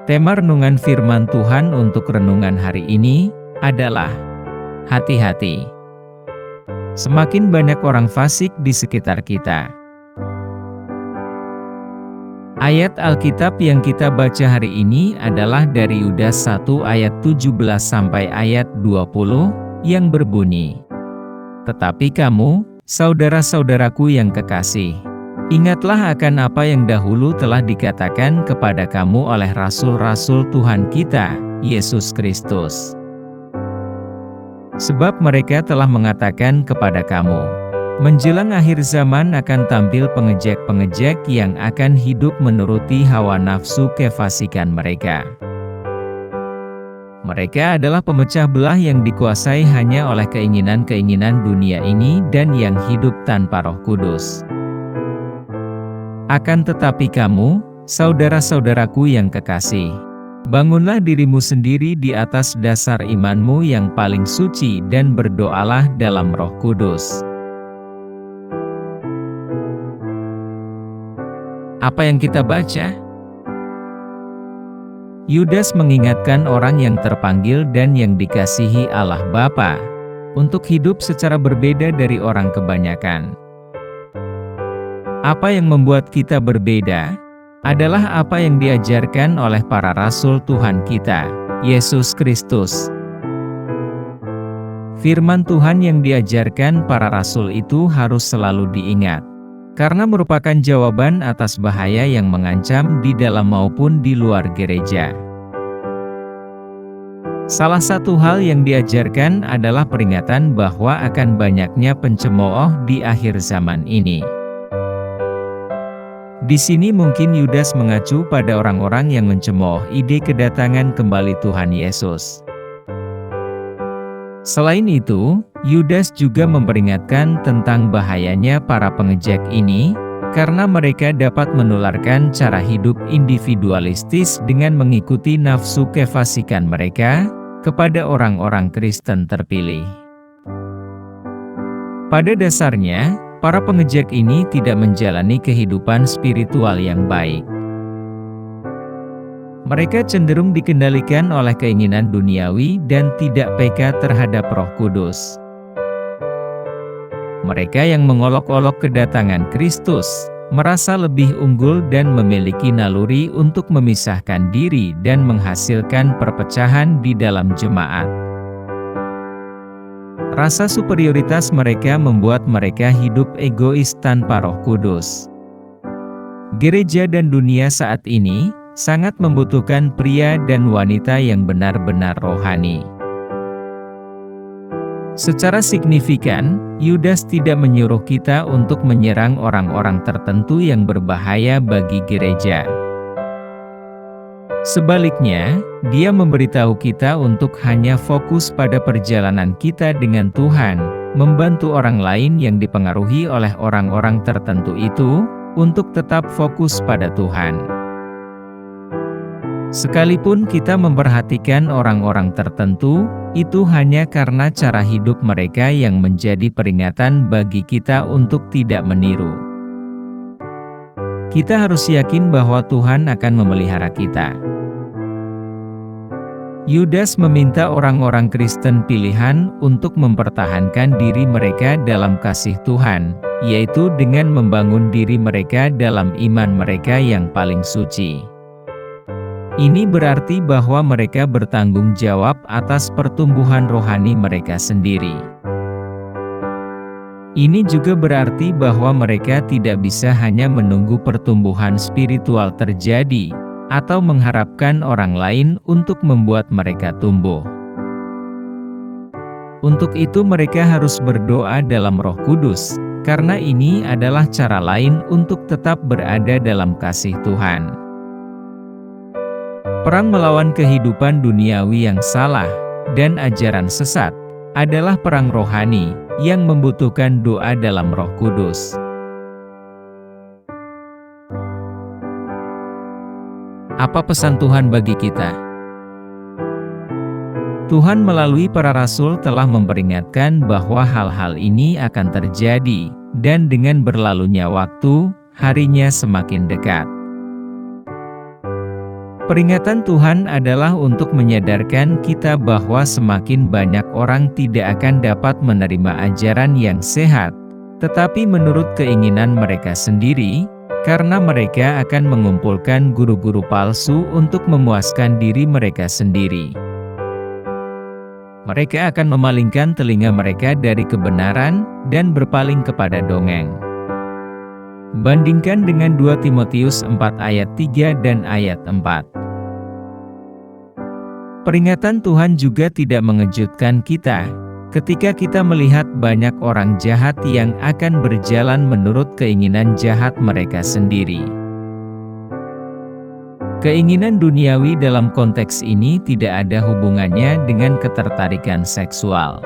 Tema renungan firman Tuhan untuk renungan hari ini adalah hati-hati. Semakin banyak orang fasik di sekitar kita. Ayat Alkitab yang kita baca hari ini adalah dari Yudas 1 ayat 17 sampai ayat 20 yang berbunyi, "Tetapi kamu, saudara-saudaraku yang kekasih, ingatlah akan apa yang dahulu telah dikatakan kepada kamu oleh rasul-rasul Tuhan kita, Yesus Kristus. Sebab mereka telah mengatakan kepada kamu, menjelang akhir zaman akan tampil pengejek-pengejek yang akan hidup menuruti hawa nafsu kefasikan mereka. Mereka adalah pemecah belah yang dikuasai hanya oleh keinginan-keinginan dunia ini dan yang hidup tanpa Roh Kudus. Akan tetapi kamu, saudara-saudaraku yang kekasih, bangunlah dirimu sendiri di atas dasar imanmu yang paling suci dan berdoalah dalam Roh Kudus." Apa yang kita baca? Yudas mengingatkan orang yang terpanggil dan yang dikasihi Allah Bapa untuk hidup secara berbeda dari orang kebanyakan. Apa yang membuat kita berbeda adalah apa yang diajarkan oleh para rasul Tuhan kita, Yesus Kristus. Firman Tuhan yang diajarkan para rasul itu harus selalu diingat, karena merupakan jawaban atas bahaya yang mengancam di dalam maupun di luar gereja. Salah satu hal yang diajarkan adalah peringatan bahwa akan banyaknya pencemooh di akhir zaman ini. Di sini mungkin Yudas mengacu pada orang-orang yang mencemooh ide kedatangan kembali Tuhan Yesus. Selain itu, Yudas juga memperingatkan tentang bahayanya para pengejek ini, karena mereka dapat menularkan cara hidup individualistis dengan mengikuti nafsu kefasikan mereka kepada orang-orang Kristen terpilih. Pada dasarnya, para pengejek ini tidak menjalani kehidupan spiritual yang baik. Mereka cenderung dikendalikan oleh keinginan duniawi dan tidak peka terhadap Roh Kudus. Mereka yang mengolok-olok kedatangan Kristus, merasa lebih unggul dan memiliki naluri untuk memisahkan diri dan menghasilkan perpecahan di dalam jemaat. Rasa superioritas mereka membuat mereka hidup egois tanpa Roh Kudus. Gereja dan dunia saat ini sangat membutuhkan pria dan wanita yang benar-benar rohani. Secara signifikan, Yudas tidak menyuruh kita untuk menyerang orang-orang tertentu yang berbahaya bagi gereja. Sebaliknya, dia memberitahu kita untuk hanya fokus pada perjalanan kita dengan Tuhan, membantu orang lain yang dipengaruhi oleh orang-orang tertentu itu, untuk tetap fokus pada Tuhan. Sekalipun kita memperhatikan orang-orang tertentu, itu hanya karena cara hidup mereka yang menjadi peringatan bagi kita untuk tidak meniru. Kita harus yakin bahwa Tuhan akan memelihara kita. Yudas meminta orang-orang Kristen pilihan untuk mempertahankan diri mereka dalam kasih Tuhan, yaitu dengan membangun diri mereka dalam iman mereka yang paling suci. Ini berarti bahwa mereka bertanggung jawab atas pertumbuhan rohani mereka sendiri. Ini juga berarti bahwa mereka tidak bisa hanya menunggu pertumbuhan spiritual terjadi, atau mengharapkan orang lain untuk membuat mereka tumbuh. Untuk itu mereka harus berdoa dalam Roh Kudus, karena ini adalah cara lain untuk tetap berada dalam kasih Tuhan. Perang melawan kehidupan duniawi yang salah dan ajaran sesat adalah perang rohani yang membutuhkan doa dalam Roh Kudus. Apa pesan Tuhan bagi kita? Tuhan melalui para rasul telah memperingatkan bahwa hal-hal ini akan terjadi, dan dengan berlalunya waktu, harinya semakin dekat. Peringatan Tuhan adalah untuk menyadarkan kita bahwa semakin banyak orang tidak akan dapat menerima ajaran yang sehat, tetapi menurut keinginan mereka sendiri, karena mereka akan mengumpulkan guru-guru palsu untuk memuaskan diri mereka sendiri. Mereka akan memalingkan telinga mereka dari kebenaran dan berpaling kepada dongeng. Bandingkan dengan 2 Timotius 4 ayat 3 dan ayat 4. Peringatan Tuhan juga tidak mengejutkan kita, ketika kita melihat banyak orang jahat yang akan berjalan menurut keinginan jahat mereka sendiri. Keinginan duniawi dalam konteks ini tidak ada hubungannya dengan ketertarikan seksual.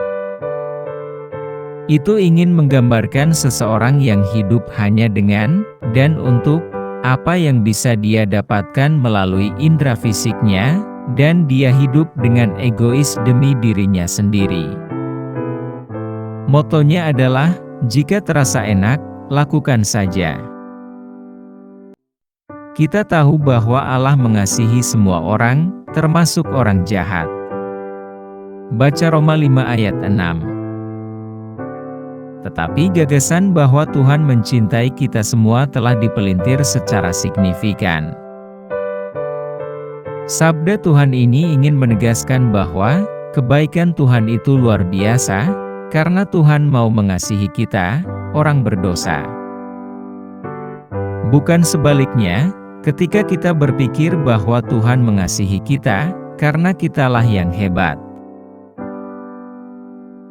Itu ingin menggambarkan seseorang yang hidup hanya dengan, dan untuk, apa yang bisa dia dapatkan melalui indera fisiknya, dan dia hidup dengan egois demi dirinya sendiri. Motonya adalah, jika terasa enak, lakukan saja. Kita tahu bahwa Allah mengasihi semua orang, termasuk orang jahat. Baca Roma 5 ayat 6. Tetapi gagasan bahwa Tuhan mencintai kita semua telah dipelintir secara signifikan. Sabda Tuhan ini ingin menegaskan bahwa, kebaikan Tuhan itu luar biasa, karena Tuhan mau mengasihi kita, orang berdosa. Bukan sebaliknya, ketika kita berpikir bahwa Tuhan mengasihi kita, karena kitalah yang hebat.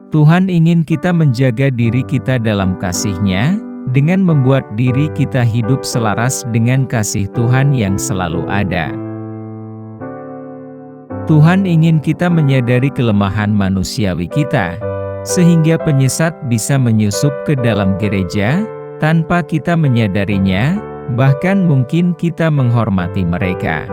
Tuhan ingin kita menjaga diri kita dalam kasih-Nya, dengan membuat diri kita hidup selaras dengan kasih Tuhan yang selalu ada. Tuhan ingin kita menyadari kelemahan manusiawi kita, sehingga penyesat bisa menyusup ke dalam gereja, tanpa kita menyadarinya, bahkan mungkin kita menghormati mereka.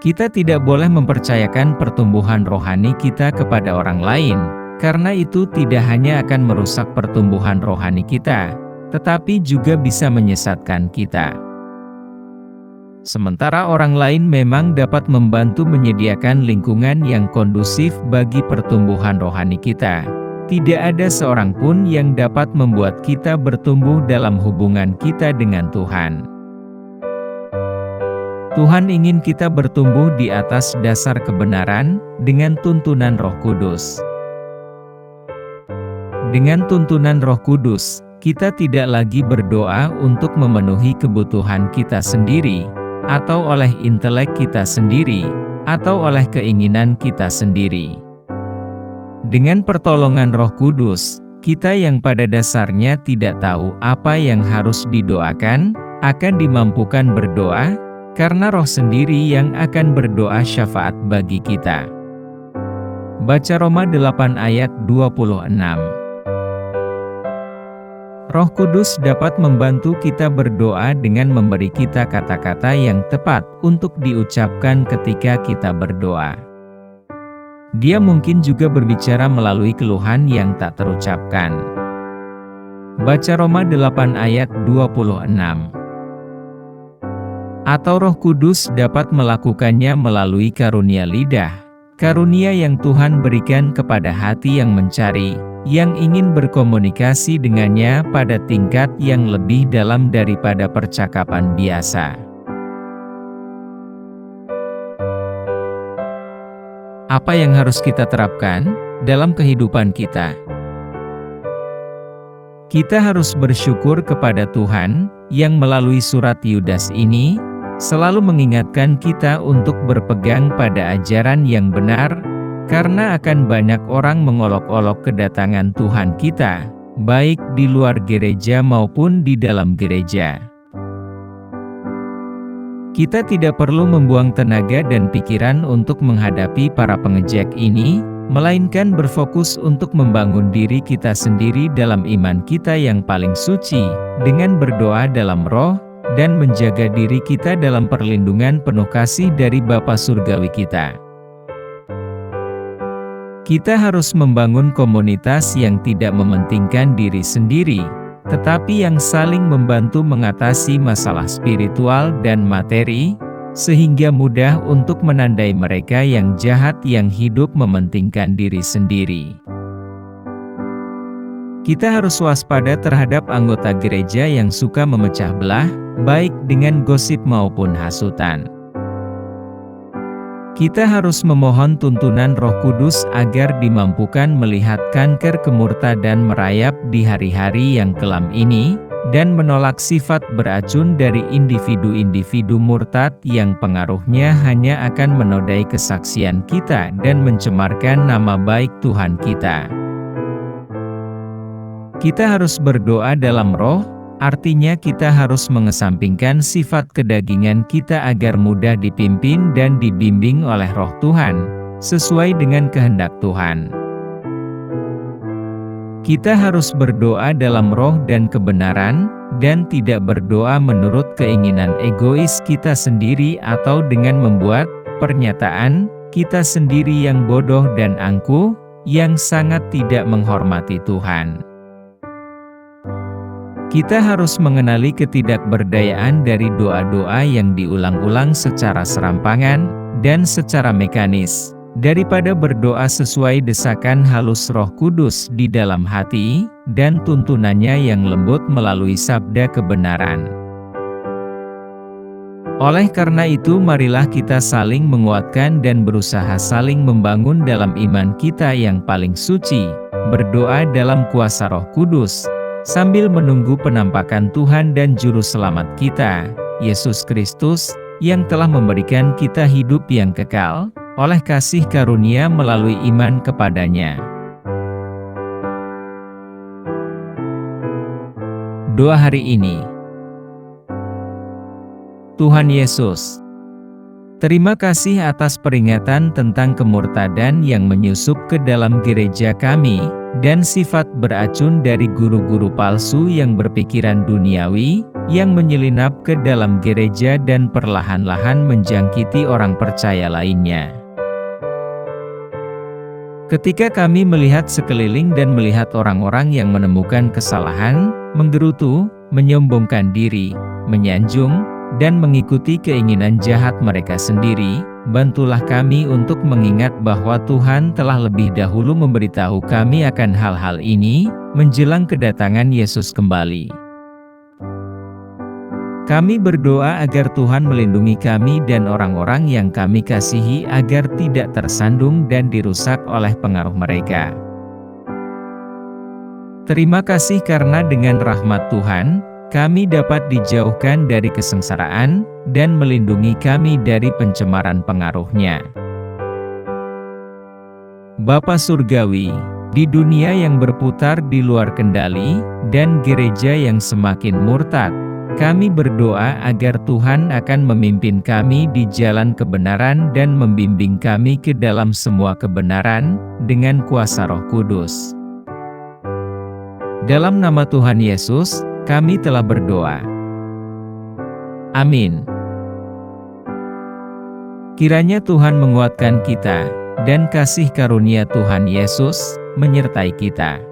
Kita tidak boleh mempercayakan pertumbuhan rohani kita kepada orang lain, karena itu tidak hanya akan merusak pertumbuhan rohani kita, tetapi juga bisa menyesatkan kita. Sementara orang lain memang dapat membantu menyediakan lingkungan yang kondusif bagi pertumbuhan rohani kita, tidak ada seorang pun yang dapat membuat kita bertumbuh dalam hubungan kita dengan Tuhan. Tuhan ingin kita bertumbuh di atas dasar kebenaran, dengan tuntunan Roh Kudus. Dengan tuntunan Roh Kudus, kita tidak lagi berdoa untuk memenuhi kebutuhan kita sendiri, atau oleh intelek kita sendiri, atau oleh keinginan kita sendiri. Dengan pertolongan Roh Kudus, kita yang pada dasarnya tidak tahu apa yang harus didoakan, akan dimampukan berdoa, karena Roh sendiri yang akan berdoa syafaat bagi kita. Baca Roma 8 ayat 26. Roh Kudus dapat membantu kita berdoa dengan memberi kita kata-kata yang tepat untuk diucapkan ketika kita berdoa. Dia mungkin juga berbicara melalui keluhan yang tak terucapkan. Baca Roma 8 ayat 26. Atau Roh Kudus dapat melakukannya melalui karunia lidah, karunia yang Tuhan berikan kepada hati yang mencari, yang ingin berkomunikasi dengannya pada tingkat yang lebih dalam daripada percakapan biasa. Apa yang harus kita terapkan dalam kehidupan kita? Kita harus bersyukur kepada Tuhan, yang melalui surat Yudas ini, selalu mengingatkan kita untuk berpegang pada ajaran yang benar, karena akan banyak orang mengolok-olok kedatangan Tuhan kita, baik di luar gereja maupun di dalam gereja. Kita tidak perlu membuang tenaga dan pikiran untuk menghadapi para pengejek ini, melainkan berfokus untuk membangun diri kita sendiri dalam iman kita yang paling suci, dengan berdoa dalam Roh, dan menjaga diri kita dalam perlindungan penuh kasih dari Bapa Surgawi kita. Kita harus membangun komunitas yang tidak mementingkan diri sendiri, tetapi yang saling membantu mengatasi masalah spiritual dan materi, sehingga mudah untuk menandai mereka yang jahat yang hidup mementingkan diri sendiri. Kita harus waspada terhadap anggota gereja yang suka memecah belah, baik dengan gosip maupun hasutan. Kita harus memohon tuntunan Roh Kudus agar dimampukan melihat kanker kemurtadan merayap di hari-hari yang kelam ini, dan menolak sifat beracun dari individu-individu murtad yang pengaruhnya hanya akan menodai kesaksian kita dan mencemarkan nama baik Tuhan kita. Kita harus berdoa dalam roh, artinya kita harus mengesampingkan sifat kedagingan kita agar mudah dipimpin dan dibimbing oleh roh Tuhan, sesuai dengan kehendak Tuhan. Kita harus berdoa dalam roh dan kebenaran, dan tidak berdoa menurut keinginan egois kita sendiri atau dengan membuat pernyataan kita sendiri yang bodoh dan angkuh, yang sangat tidak menghormati Tuhan. Kita harus mengenali ketidakberdayaan dari doa-doa yang diulang-ulang secara serampangan dan secara mekanis, daripada berdoa sesuai desakan halus Roh Kudus di dalam hati, dan tuntunannya yang lembut melalui sabda kebenaran. Oleh karena itu, marilah kita saling menguatkan dan berusaha saling membangun dalam iman kita yang paling suci, berdoa dalam kuasa Roh Kudus, sambil menunggu penampakan Tuhan dan Juru Selamat kita, Yesus Kristus, yang telah memberikan kita hidup yang kekal, oleh kasih karunia melalui iman kepadanya. Doa hari ini. Tuhan Yesus, terima kasih atas peringatan tentang kemurtadan yang menyusup ke dalam gereja kami, dan sifat beracun dari guru-guru palsu yang berpikiran duniawi, yang menyelinap ke dalam gereja dan perlahan-lahan menjangkiti orang percaya lainnya. Ketika kami melihat sekeliling dan melihat orang-orang yang menemukan kesalahan, menggerutu, menyombongkan diri, menyanjung, dan mengikuti keinginan jahat mereka sendiri, bantulah kami untuk mengingat bahwa Tuhan telah lebih dahulu memberitahu kami akan hal-hal ini, menjelang kedatangan Yesus kembali. Kami berdoa agar Tuhan melindungi kami dan orang-orang yang kami kasihi agar tidak tersandung dan dirusak oleh pengaruh mereka. Terima kasih karena dengan rahmat Tuhan, kami dapat dijauhkan dari kesengsaraan, dan melindungi kami dari pencemaran pengaruhnya. Bapa Surgawi, di dunia yang berputar di luar kendali, dan gereja yang semakin murtad, kami berdoa agar Tuhan akan memimpin kami di jalan kebenaran dan membimbing kami ke dalam semua kebenaran, dengan kuasa Roh Kudus. Dalam nama Tuhan Yesus, kami telah berdoa. Amin. Kiranya Tuhan menguatkan kita, dan kasih karunia Tuhan Yesus menyertai kita.